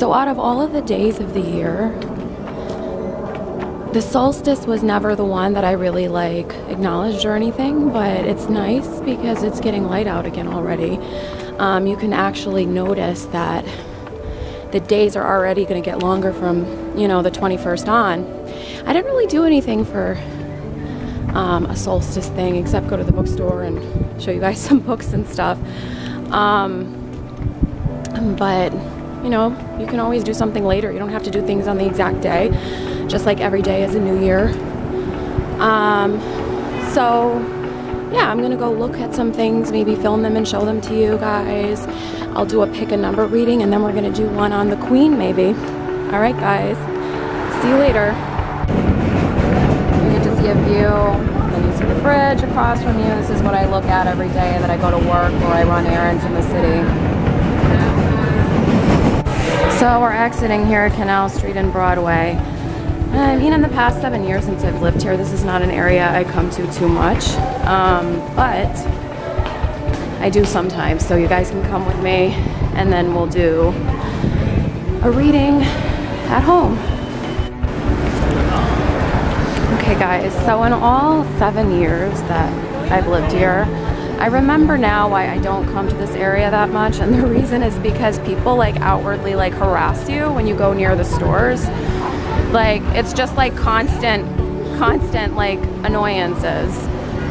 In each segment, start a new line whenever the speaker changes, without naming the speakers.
So out of all of the days of the year, the solstice was never the one that I really like acknowledged or anything, but it's nice because it's getting light out again already. You can actually notice that the days are already going to get longer from, you know, the 21st on. I didn't really do anything for a solstice thing except go to the bookstore and show you guys some books and stuff. But you know, you can always do something later. You don't have to do things on the exact day, just like every day is a new year. So yeah, I'm gonna go look at some things, maybe film them and show them to you guys. I'll do a pick a number reading, and then we're gonna do one on the Queen maybe. All right guys, see you later. You get to see a view, then you see the bridge across from you. This is what I look at every day that I go to work or I run errands in the city. So we're exiting here at Canal Street and Broadway. I mean, in the past 7 years since I've lived here, this is not an area I come to too much, but I do sometimes, so you guys can come with me and then we'll do a reading at home. Okay guys, so in all 7 years that I've lived here, I remember now why I don't come to this area that much, and the reason is because people like outwardly like harass you when you go near the stores. Like, it's just like constant like annoyances.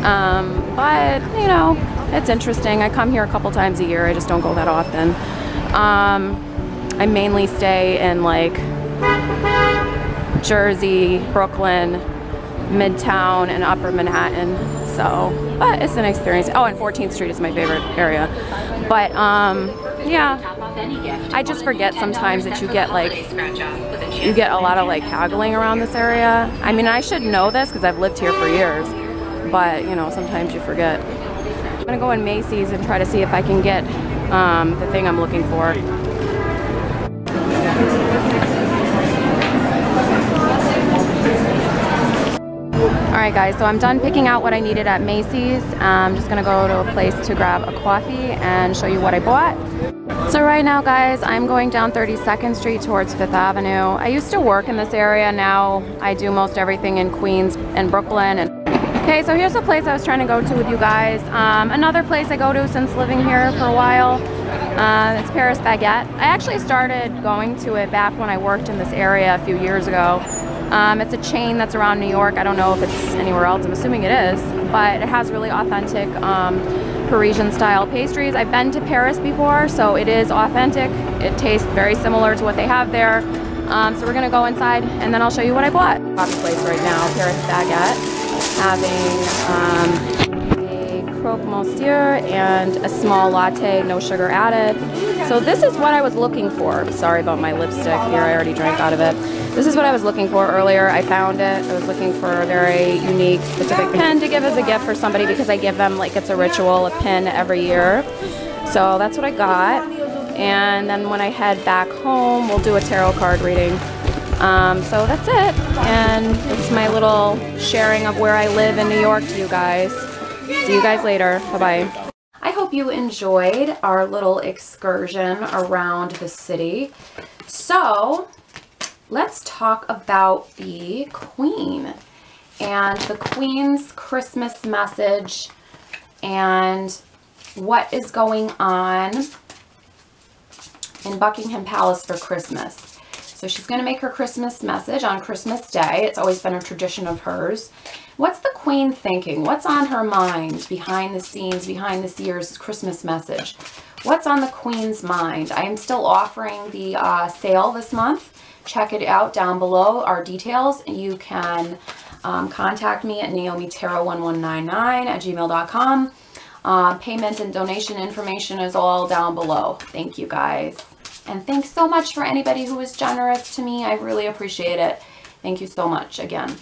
But you know, it's interesting. I come here a couple times a year. I just don't go that often. I mainly stay in like Jersey, Brooklyn, Midtown, and Upper Manhattan. So, but it's an experience. Oh, and 14th Street is my favorite area. But yeah, I just forget sometimes that you get a lot of like haggling around this area. I mean, I should know this because I've lived here for years, but you know, sometimes you forget. I'm gonna go in Macy's and try to see if I can get the thing I'm looking for. Alright guys, so I'm done picking out what I needed at Macy's. I'm just gonna go to a place to grab a coffee and show you what I bought. So right now guys, I'm going down 32nd Street towards 5th Avenue. I used to work in this area. Now I do most everything in Queens and Brooklyn. Okay, so here's a place I was trying to go to with you guys. Another place I go to since living here for a while. It's Paris Baguette. I actually started going to it back when I worked in this area a few years ago. It's a chain that's around New York. I don't know if it's anywhere else. I'm assuming it is, but it has really authentic Parisian style pastries. I've been to Paris before, so it is authentic. It tastes very similar to what they have there. So we're gonna go inside and then I'll show you what I bought. Coffee place right now, Paris Baguette, having a croque monsieur and a small latte, no sugar added. So this is what I was looking for. Sorry about my lipstick here, I already drank out of it. This is what I was looking for earlier. I found it. I was looking for a very unique, specific pin to give as a gift for somebody because I give them, like it's a ritual, a pin every year. So that's what I got. And then when I head back home, we'll do a tarot card reading. So that's it. And it's my little sharing of where I live in New York to you guys. See you guys later. Bye-bye. I hope you enjoyed our little excursion around the city. So let's talk about the Queen and the Queen's Christmas message and what is going on in Buckingham Palace for Christmas. So she's going to make her Christmas message on Christmas Day. It's always been a tradition of hers. What's the Queen thinking? What's on her mind behind the scenes, behind this year's Christmas message? What's on the Queen's mind? I am still offering the sale this month. Check it out down below, our details. You can contact me at naomitarot1199@gmail.com. Payment and donation information is all down below. Thank you guys. And thanks so much for anybody who was generous to me. I really appreciate it. Thank you so much again.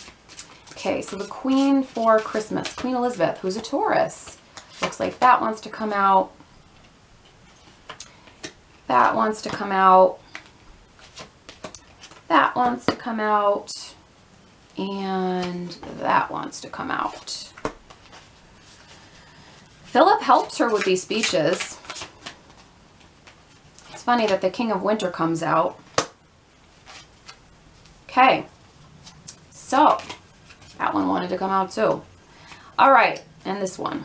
Okay, so the Queen for Christmas. Queen Elizabeth, who's a Taurus. Looks like that wants to come out. That wants to come out. That wants to come out. And that wants to come out. Philip helps her with these speeches. It's funny that the King of Winter comes out. Okay. So, that one wanted to come out too. All right, and this one.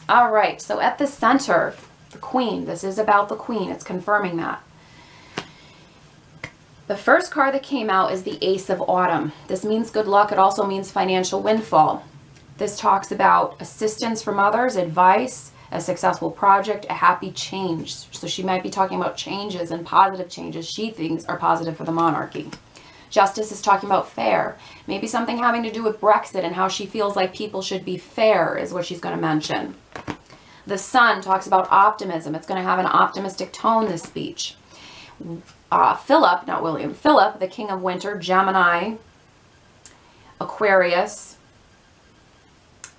All right, so at the center, the Queen. This is about the Queen. It's confirming that. The first card that came out is the Ace of Autumn. This means good luck. It also means financial windfall. This talks about assistance from others, advice, a successful project, a happy change. So she might be talking about changes and positive changes she thinks are positive for the monarchy. Justice is talking about fair. Maybe something having to do with Brexit and how she feels like people should be fair is what she's going to mention. The Sun talks about optimism. It's going to have an optimistic tone, this speech. Philip, not William, Philip, the King of Winter, Gemini, Aquarius,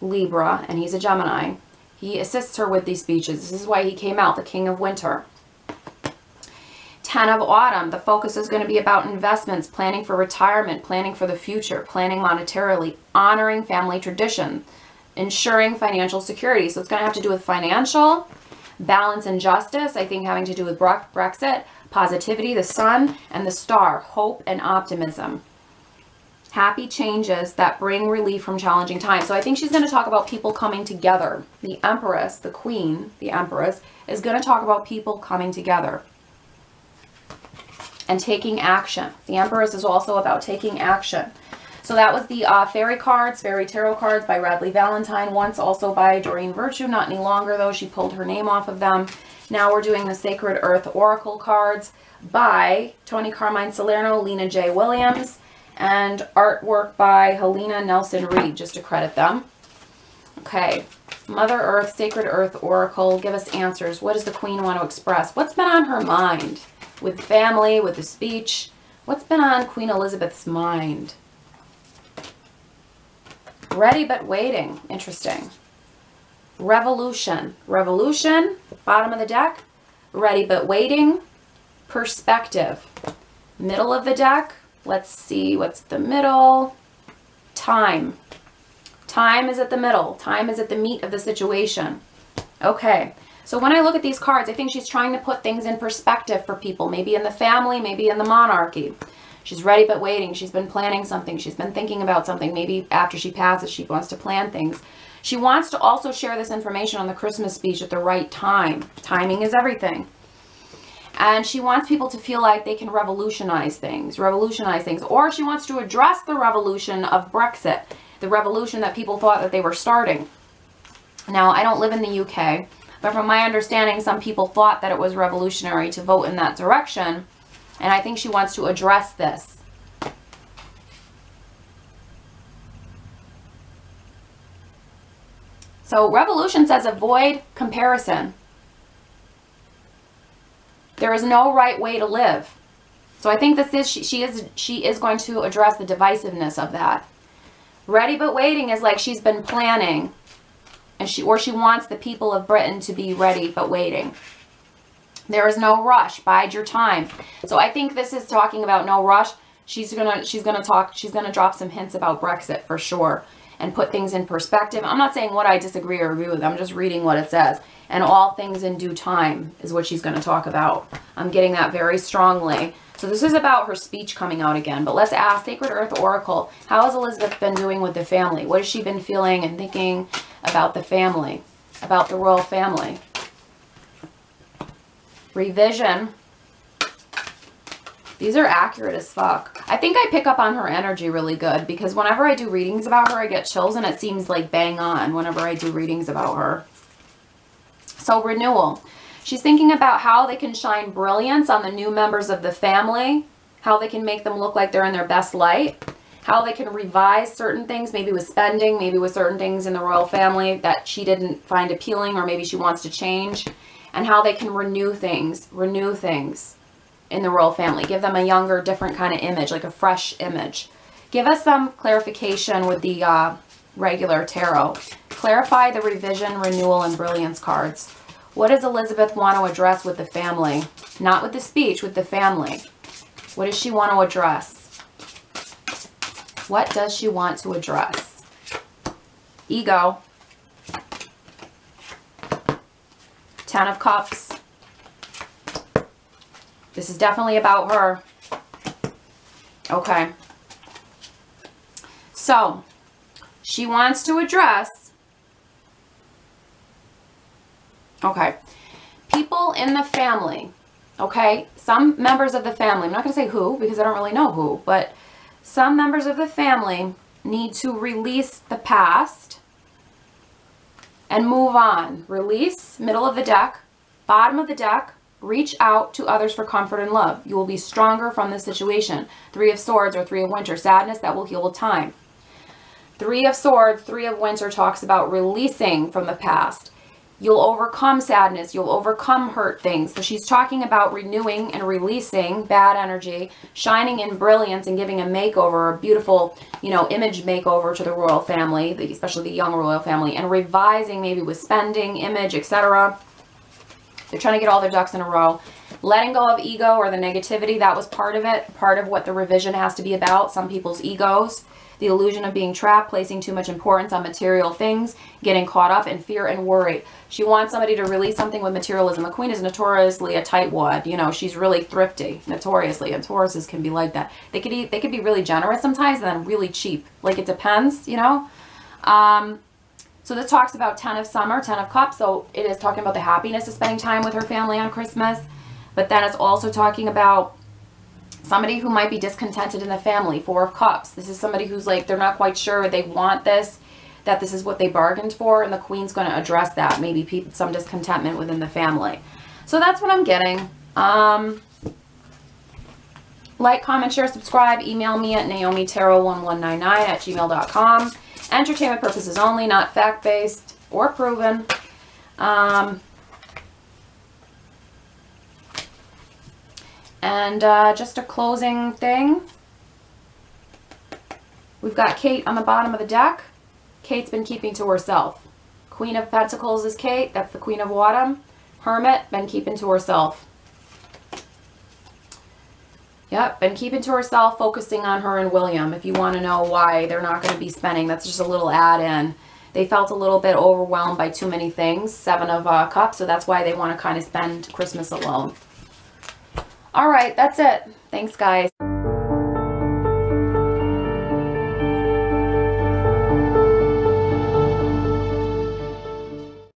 Libra, and he's a Gemini. He assists her with these speeches. This is why he came out, the King of Winter. 10 of Autumn, the focus is going to be about investments, planning for retirement, planning for the future, planning monetarily, honoring family tradition, ensuring financial security. So it's going to have to do with financial, balance and justice, I think having to do with Brexit, positivity, the Sun, and the Star, hope and optimism. Happy changes that bring relief from challenging times. So I think she's going to talk about people coming together. The Empress, the Queen, the Empress, is going to talk about people coming together and taking action. The Empress is also about taking action. So that was the Fairy cards, Fairy Tarot cards by Radleigh Valentine, once also by Doreen Virtue, not any longer though, she pulled her name off of them. Now we're doing the Sacred Earth Oracle cards by Tony Carmine Salerno, Lena J. Williams, and artwork by Helena Nelson Reed, just to credit them. Okay, Mother Earth, Sacred Earth Oracle, give us answers. What does the Queen want to express? What's been on her mind? With family, with the speech? What's been on Queen Elizabeth's mind? Ready but waiting. Interesting. Revolution. Revolution, bottom of the deck. Ready but waiting. Perspective. Middle of the deck. Let's see what's the middle. Time. Time is at the middle. Time is at the meat of the situation. Okay. So when I look at these cards, I think she's trying to put things in perspective for people. Maybe in the family, maybe in the monarchy. She's ready but waiting. She's been planning something. She's been thinking about something. Maybe after she passes, she wants to plan things. She wants to also share this information on the Christmas speech at the right time. Timing is everything. And she wants people to feel like they can revolutionize things. Or she wants to address the revolution of Brexit. The revolution that people thought that they were starting. Now, I don't live in the UK. But from my understanding, some people thought that it was revolutionary to vote in that direction. And I think she wants to address this. So revolution says avoid comparison. There is no right way to live. So I think this is she is going to address the divisiveness of that. Ready but waiting is like she's been planning. And she wants the people of Britain to be ready but waiting. There is no rush. Bide your time. So I think this is talking about no rush. She's gonna drop some hints about Brexit for sure and put things in perspective. I'm not saying what I disagree or agree with. I'm just reading what it says. And all things in due time is what she's going to talk about. I'm getting that very strongly. So this is about her speech coming out again. But let's ask Sacred Earth Oracle, how has Elizabeth been doing with the family? What has she been feeling and thinking about the family, about the royal family? Revision. These are accurate as fuck. I think I pick up on her energy really good because whenever I do readings about her, I get chills and it seems like bang on whenever I do readings about her. So renewal. She's thinking about how they can shine brilliance on the new members of the family, how they can make them look like they're in their best light, how they can revise certain things, maybe with spending, maybe with certain things in the royal family that she didn't find appealing or maybe she wants to change, and how they can renew things in the royal family. Give them a younger, different kind of image, like a fresh image. Give us some clarification with the regular tarot. Clarify the revision, renewal, and brilliance cards. What does Elizabeth want to address with the family? Not with the speech, with the family. What does she want to address? What does she want to address? Ego. 10 of Cups. This is definitely about her. Okay. So, she wants to address, okay, people in the family, okay? Some members of the family, I'm not going to say who because I don't really know who, but some members of the family need to release the past and move on. Release, middle of the deck, bottom of the deck, reach out to others for comfort and love. You will be stronger from this situation. 3 of Swords or 3 of Winter, sadness that will heal with time. 3 of Swords, 3 of Winter talks about releasing from the past. You'll overcome sadness. You'll overcome hurt things. So she's talking about renewing and releasing bad energy, shining in brilliance and giving a makeover, a beautiful, you know, image makeover to the royal family, especially the young royal family, and revising maybe with spending, image, etc. They're trying to get all their ducks in a row. Letting go of ego or the negativity, that was part of it. Part of what the revision has to be about. Some people's egos. The illusion of being trapped, placing too much importance on material things, getting caught up in fear and worry. She wants somebody to release something with materialism. The Queen is notoriously a tightwad. You know, she's really thrifty, notoriously. And Tauruses can be like that. They could be really generous sometimes and then really cheap. Like, it depends, you know. So this talks about 10 of Summer, 10 of Cups. So it is talking about the happiness of spending time with her family on Christmas. But then it's also talking about somebody who might be discontented in the family, 4 of Cups. This is somebody who's like, they're not quite sure they want this, that this is what they bargained for, and the Queen's going to address that. Maybe some discontentment within the family. So that's what I'm getting. Like, comment, share, subscribe. Email me at naomitarot1199@gmail.com. Entertainment purposes only, not fact-based or proven. And just a closing thing. We've got Kate on the bottom of the deck. Kate's been keeping to herself. Queen of Pentacles is Kate. That's the Queen of Autumn. Hermit, been keeping to herself. Yep, been keeping to herself, focusing on her and William. If you want to know why they're not going to be spending, that's just a little add-in. They felt a little bit overwhelmed by too many things. 7 of Cups, so that's why they want to kind of spend Christmas alone. All right, that's it. Thanks, guys.